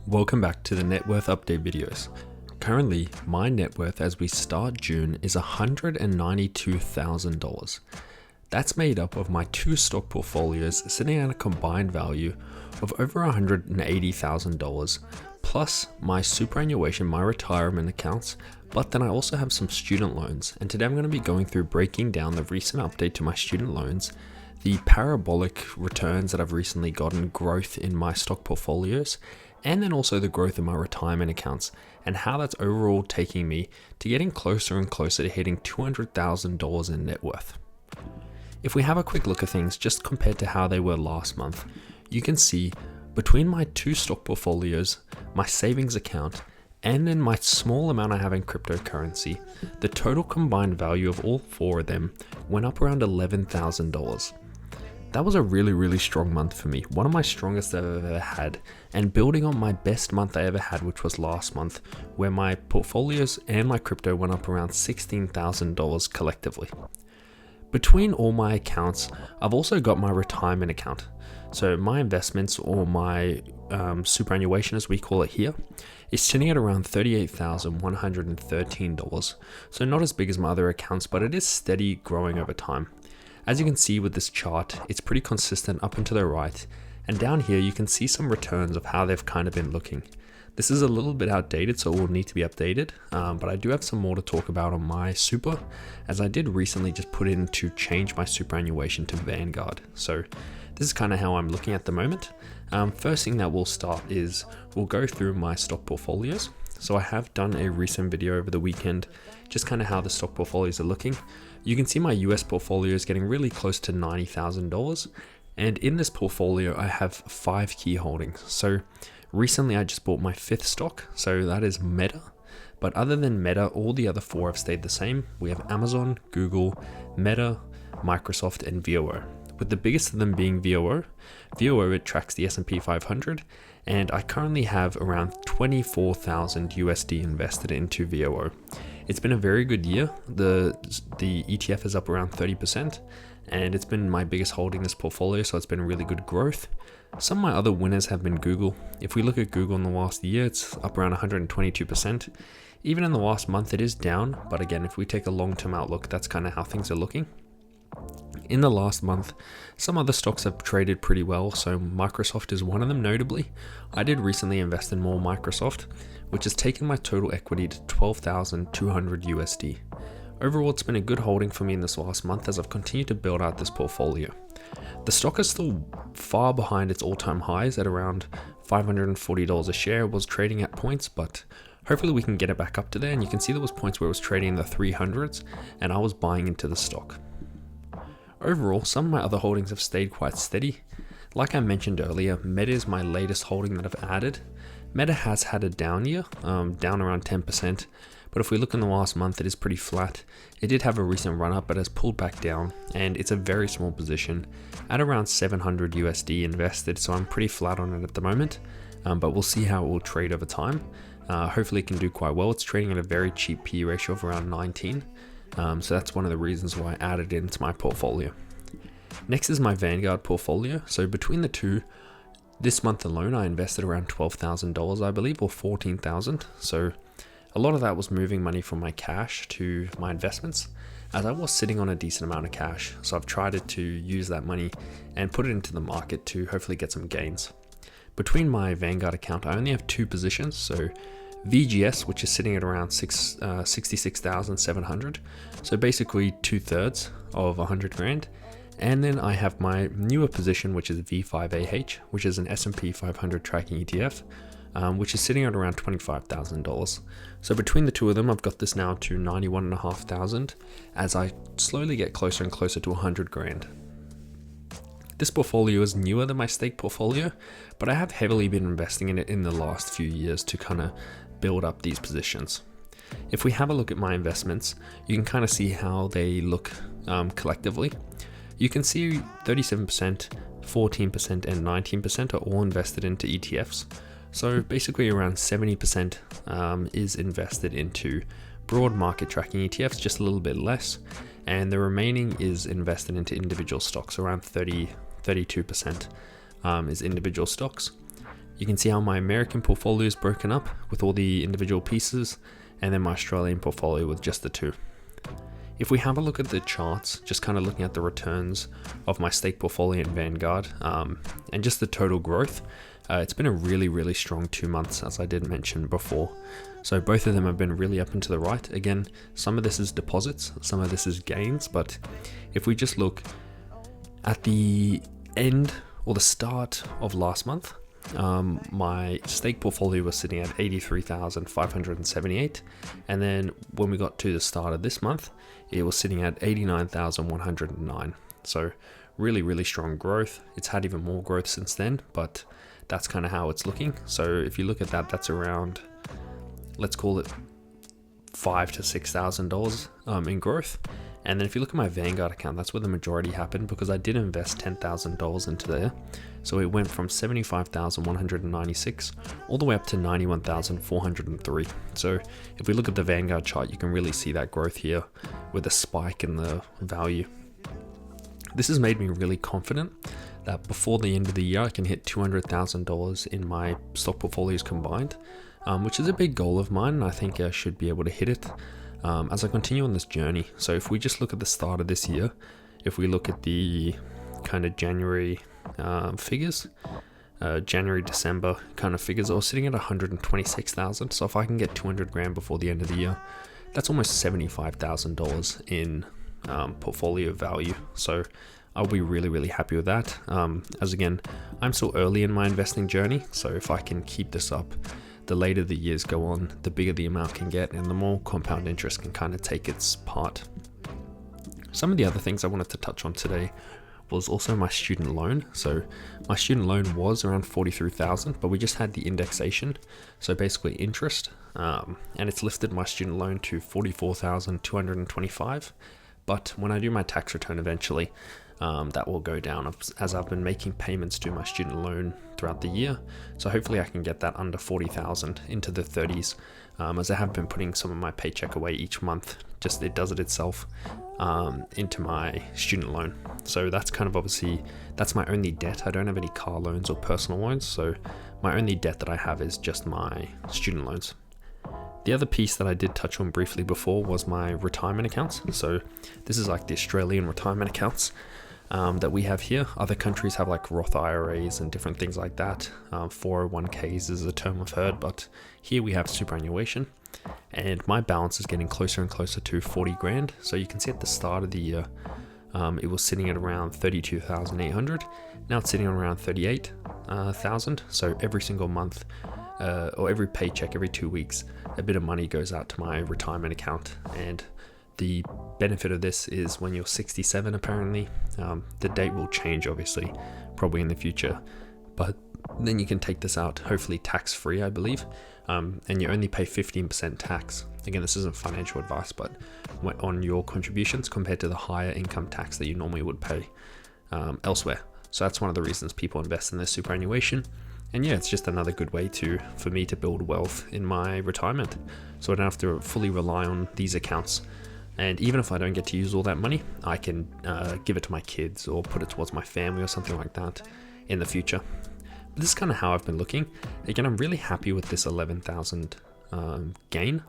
Welcome back to the net worth update videos. Currently, my net worth as we start June is $192,000. That's made up of my two stock portfolios sitting at a combined value of over $180,000, plus my superannuation, my retirement accounts, but then I also have some student loans. And today I'm going to be going through breaking down the recent update to my student loans, the parabolic returns that I've recently gotten, growth in my stock portfolios, and then also the growth in my retirement accounts, and how that's overall taking me to getting closer and closer to hitting $200,000 in net worth. If we have a quick look at things just compared to how they were last month, you can see between my two stock portfolios, my savings account, and then my small amount I have in cryptocurrency, the total combined value of all four of them went up around $11,000. That was a really strong month for me, one of my strongest I've ever had, and building on my best month I ever had, which was last month, where my portfolios and my crypto went up around $16,000 collectively. Between all my accounts, I've also got my retirement account. So my investments, or my superannuation as we call it here, is sitting at around $38,113. So not as big as my other accounts, but it is steady growing over time. As you can see with this chart, it's pretty consistent up and to the right, and down here you can see some returns of how they've kind of been looking. This is a little bit outdated, so it will need to be updated, but I do have some more to talk about on my super, as I did recently just put in to change my superannuation to Vanguard. So this is kind of how I'm looking at the moment. First thing that we'll start is we'll go through my stock portfolios. So I have done a recent video over the weekend, just kind of how the stock portfolios are looking. You can see my US portfolio is getting really close to $90,000. And in this portfolio, I have 5 key holdings. So recently I just bought my 5th stock, so that is Meta. But other than Meta, all the other 4 have stayed the same. We have Amazon, Google, Meta, Microsoft, and VOO. With the biggest of them being VOO. VOO, it tracks the S&P 500, and I currently have around 24,000 USD invested into VOO. It's been a very good year. The ETF is up around 30%, and it's been my biggest holding in this portfolio, so it's been really good growth. Some of my other winners have been Google. If we look at Google in the last year, it's up around 122%. Even in the last month, it is down, but again, if we take a long-term outlook, that's kind of how things are looking. In the last month, some other stocks have traded pretty well, so Microsoft is one of them notably. I did recently invest in more Microsoft, which has taken my total equity to 12,200 USD. Overall, it's been a good holding for me in this last month as I've continued to build out this portfolio. The stock is still far behind its all-time highs at around $540 a share. It was trading at points, but hopefully we can get it back up to there, and you can see there was points where it was trading in the 300s, and I was buying into the stock. Overall, some of my other holdings have stayed quite steady. Like I mentioned earlier, Meta is my latest holding that I've added. Meta has had a down year, down around 10%, but if we look in the last month, it is pretty flat. It did have a recent run up, but has pulled back down, and it's a very small position at around 700 USD invested, so I'm pretty flat on it at the moment, but we'll see how it will trade over time. Hopefully it can do quite well. It's trading at a very cheap PE ratio of around 19. So that's one of the reasons why I added it into my portfolio. Next is my Vanguard portfolio. So between the two, this month alone, I invested around $12,000, I believe, or $14,000. So a lot of that was moving money from my cash to my investments, as I was sitting on a decent amount of cash. So I've tried to use that money and put it into the market to hopefully get some gains. Between my Vanguard account, I only have 2 positions. So VGS, which is sitting at around 66,700, so basically 2/3 of 100 grand. And then I have my newer position, which is V5AH, which is an S&P 500 tracking ETF, which is sitting at around $25,000. So between the two of them, I've got this now to 91,500 as I slowly get closer and closer to 100 grand. This portfolio is newer than my stake portfolio, but I have heavily been investing in it in the last few years to kind of build up these positions. If we have a look at my investments, you can kind of see how they look collectively. You can see 37%, 14%, and 19% are all invested into ETFs. So basically around 70% is invested into broad market tracking ETFs, just a little bit less. And the remaining is invested into individual stocks, around 32% is individual stocks. You can see how my American portfolio is broken up with all the individual pieces, and then my Australian portfolio with just the two. If we have a look at the charts, just kind of looking at the returns of my stake portfolio in Vanguard, and just the total growth, it's been a really strong 2 months, as I did mention before. So both of them have been really up and to the right. Again, some of this is deposits, some of this is gains, but if we just look at the end or the start of last month, my stake portfolio was sitting at 83,578, and then when we got to the start of this month, it was sitting at 89,109. So really strong growth. It's had even more growth since then, but that's kind of how it's looking. So if you look at that, that's around, let's call it $5,000 to $6,000 in growth. And then if you look at my Vanguard account, that's where the majority happened, because I did invest $10,000 into there. So it went from 75,196 all the way up to 91,403. So if we look at the Vanguard chart, you can really see that growth here with a spike in the value. This has made me really confident that before the end of the year, I can hit $200,000 in my stock portfolios combined, which is a big goal of mine, and I think I should be able to hit it as I continue on this journey. So if we just look at the start of this year, if we look at the kind of January figures, January, December kind of figures, I was sitting at 126,000. So if I can get 200 grand before the end of the year, that's almost $75,000 in portfolio value. So I'll be really happy with that. As again, I'm still early in my investing journey, so if I can keep this up, the later the years go on, the bigger the amount can get, and the more compound interest can kind of take its part. Some of the other things I wanted to touch on today was also my student loan. So my student loan was around 43,000, but we just had the indexation, so basically interest, and it's lifted my student loan to 44,225. But when I do my tax return eventually, that will go down as I've been making payments to my student loan throughout the year. So hopefully I can get that under 40,000 into the 30s, as I have been putting some of my paycheck away each month. Just it does it itself into my student loan. So that's kind of obviously, that's my only debt. I don't have any car loans or personal loans. So my only debt that I have is just my student loans. The other piece that I did touch on briefly before was my retirement accounts. So this is like the Australian retirement accounts that we have here. Other countries have like Roth IRAs and different things like that. 401ks is a term I've heard, but here we have superannuation. And my balance is getting closer and closer to 40 grand. So you can see at the start of the year, it was sitting at around 32,800. Now it's sitting on around 38,000. So every single month, or every paycheck, every 2 weeks, a bit of money goes out to my retirement account. And the benefit of this is when you're 67, apparently, the date will change, obviously, probably in the future, but then you can take this out, hopefully tax-free, I believe, and you only pay 15% tax. Again, this isn't financial advice, but on your contributions compared to the higher income tax that you normally would pay elsewhere. So that's one of the reasons people invest in their superannuation. And yeah, it's just another good way for me to build wealth in my retirement. So I don't have to fully rely on these accounts. And even if I don't get to use all that money, I can give it to my kids or put it towards my family or something like that in the future. But this is kind of how I've been looking. Again, I'm really happy with this 11,000 gain.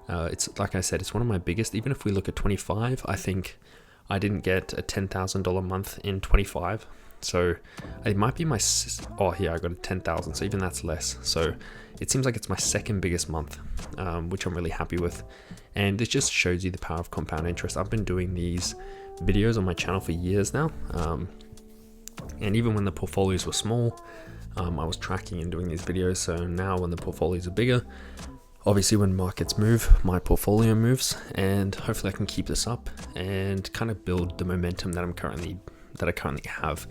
It's like I said, it's one of my biggest. Even if we look at 25, I think I didn't get a $10,000 month in 25. So it might be here I got a 10,000, so even that's less. So it seems like it's my second biggest month, which I'm really happy with. And it just shows you the power of compound interest. I've been doing these videos on my channel for years now. And even when the portfolios were small, I was tracking and doing these videos. So now when the portfolios are bigger, obviously when markets move, my portfolio moves, and hopefully I can keep this up and kind of build the momentum that I currently have.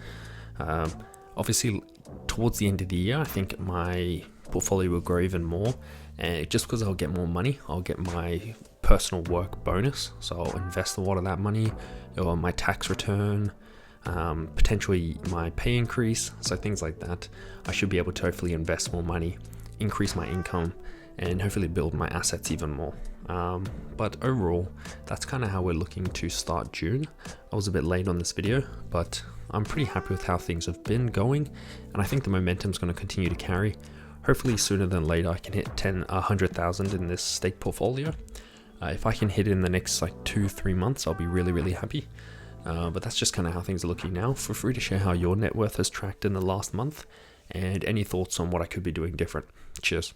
Obviously towards the end of the year, I think my portfolio will grow even more, and just because I'll get more money, I'll get my personal work bonus, so I'll invest a lot of that money, or my tax return, potentially my pay increase, so things like that. I should be able to hopefully invest more money, increase my income, and hopefully build my assets even more. But overall, that's kind of how we're looking to start June. I was a bit late on this video, but I'm pretty happy with how things have been going, and I think the momentum's going to continue to carry. Hopefully sooner than later I can hit 100,000 in this stake portfolio. If I can hit it in the next like 2-3 months, I'll be really happy. But that's just kind of how things are looking now. Feel free to share how your net worth has tracked in the last month and any thoughts on what I could be doing different. Cheers.